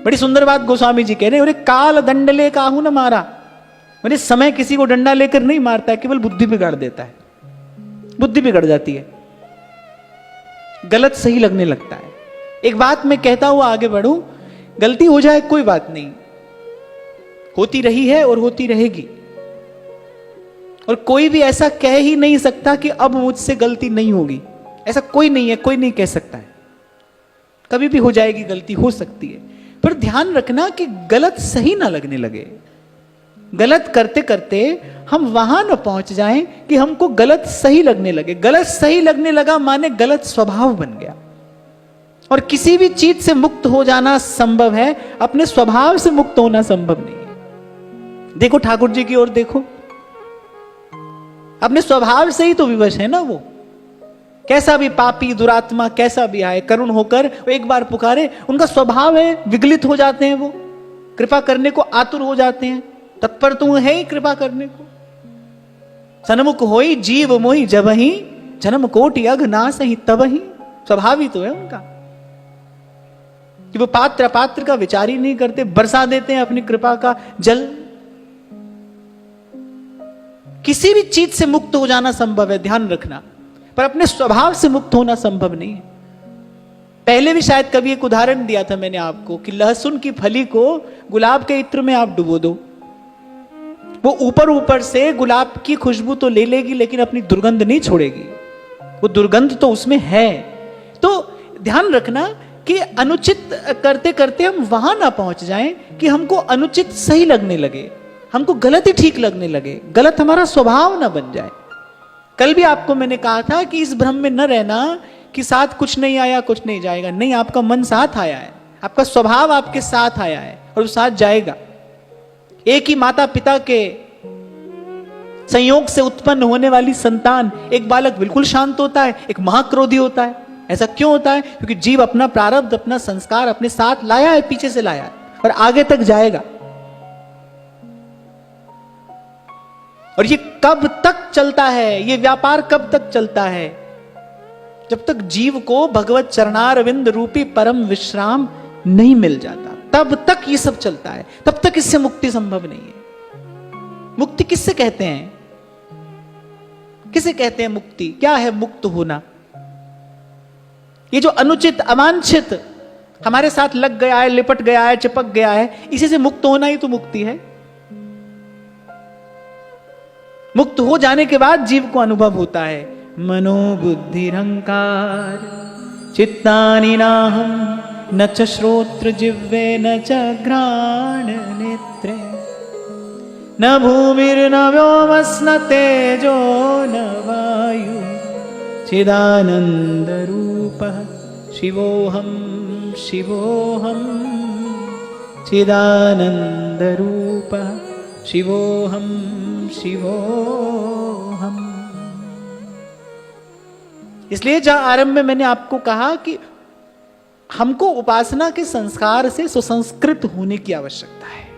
बड़ी सुंदर बात गोस्वामी जी कह रहे हैं, काल दंडले काहू न मारा। मैंने समय किसी को डंडा लेकर नहीं मारता है, केवल बुद्धि बिगाड़ देता है, बुद्धि बिगड़ जाती है, गलत सही लगने लगता है। एक बात मैं कहता हुआ आगे बढ़ूं, गलती हो जाए कोई बात नहीं, होती रही है और होती रहेगी, और कोई भी ऐसा कह ही नहीं सकता कि अब मुझसे गलती नहीं होगी। ऐसा कोई नहीं है, कोई नहीं कह सकता है। कभी भी हो जाएगी गलती, हो सकती है, पर ध्यान रखना कि गलत सही ना लगने लगे। गलत करते करते हम वहां ना पहुंच जाएं कि हमको गलत सही लगने लगे। गलत सही लगने लगा माने गलत स्वभाव बन गया। और किसी भी चीज से मुक्त हो जाना संभव है, अपने स्वभाव से मुक्त होना संभव नहीं है। देखो ठाकुर जी की ओर देखो, अपने स्वभाव से ही तो विवश है ना वो। कैसा भी पापी दुरात्मा कैसा भी आए, करुण होकर वो एक बार पुकारे, उनका स्वभाव है, विगलित हो जाते हैं, वो कृपा करने को आतुर हो जाते हैं, तत्पर तो है ही कृपा करने को। सन्मुख होई जीव मोहि जबहि, जन्म कोटि अघ नासहि तबहि। स्वभाव ही तो है उनका कि वो पात्र अपात्र का विचार ही नहीं करते, बरसा देते हैं अपनी कृपा का जल। किसी भी चीज से मुक्त हो जाना संभव है, ध्यान रखना, पर अपने स्वभाव से मुक्त होना संभव नहीं है। पहले भी शायद कभी एक उदाहरण दिया था मैंने आपको कि लहसुन की फली को गुलाब के इत्र में आप डुबो दो, वो ऊपर ऊपर से गुलाब की खुशबू तो ले लेगी, लेकिन अपनी दुर्गंध नहीं छोड़ेगी। वो दुर्गंध तो उसमें है। तो ध्यान रखना कि अनुचित करते करते हम वहां ना पहुंच जाएं कि हमको अनुचित सही लगने लगे, हमको गलत ही ठीक लगने लगे, गलत हमारा स्वभाव ना बन जाए। कल भी आपको मैंने कहा था कि इस भ्रम में न रहना कि साथ कुछ नहीं आया कुछ नहीं जाएगा। नहीं, आपका मन साथ आया है, आपका स्वभाव आपके साथ आया है और वो साथ जाएगा। एक ही माता पिता के संयोग से उत्पन्न होने वाली संतान, एक बालक बिल्कुल शांत होता है, एक महाक्रोधी होता है। ऐसा क्यों होता है? क्योंकि जीव अपना प्रारब्ध, अपना संस्कार अपने साथ लाया है, पीछे से लाया है और आगे तक जाएगा। और ये कब तक चलता है, ये व्यापार कब तक चलता है? जब तक जीव को भगवत चरणारविंद रूपी परम विश्राम नहीं मिल जाता, तब तक ये सब चलता है, तब तक इससे मुक्ति संभव नहीं है। मुक्ति किससे कहते हैं? किसे कहते हैं मुक्ति? क्या है मुक्त होना? ये जो अनुचित अवांछित हमारे साथ लग गया है, लिपट गया है, चिपक गया है, इसी से मुक्त होना ही तो मुक्ति है। मुक्त हो जाने के बाद जीव को अनुभव होता है मनोबुद्धिरहंकार चित्तानि नाहं न च श्रोत्र जिह्वे न च घ्राण नेत्रे न भूमिर्न व्योमस्न तेजो न वायु चिदानंद रूपः शिवोहम शिवोहम चिदानंद रूपः शिवोहम शिवोहम। इसलिए जहां आरंभ में मैंने आपको कहा कि हमको उपासना के संस्कार से सुसंस्कृत होने की आवश्यकता है।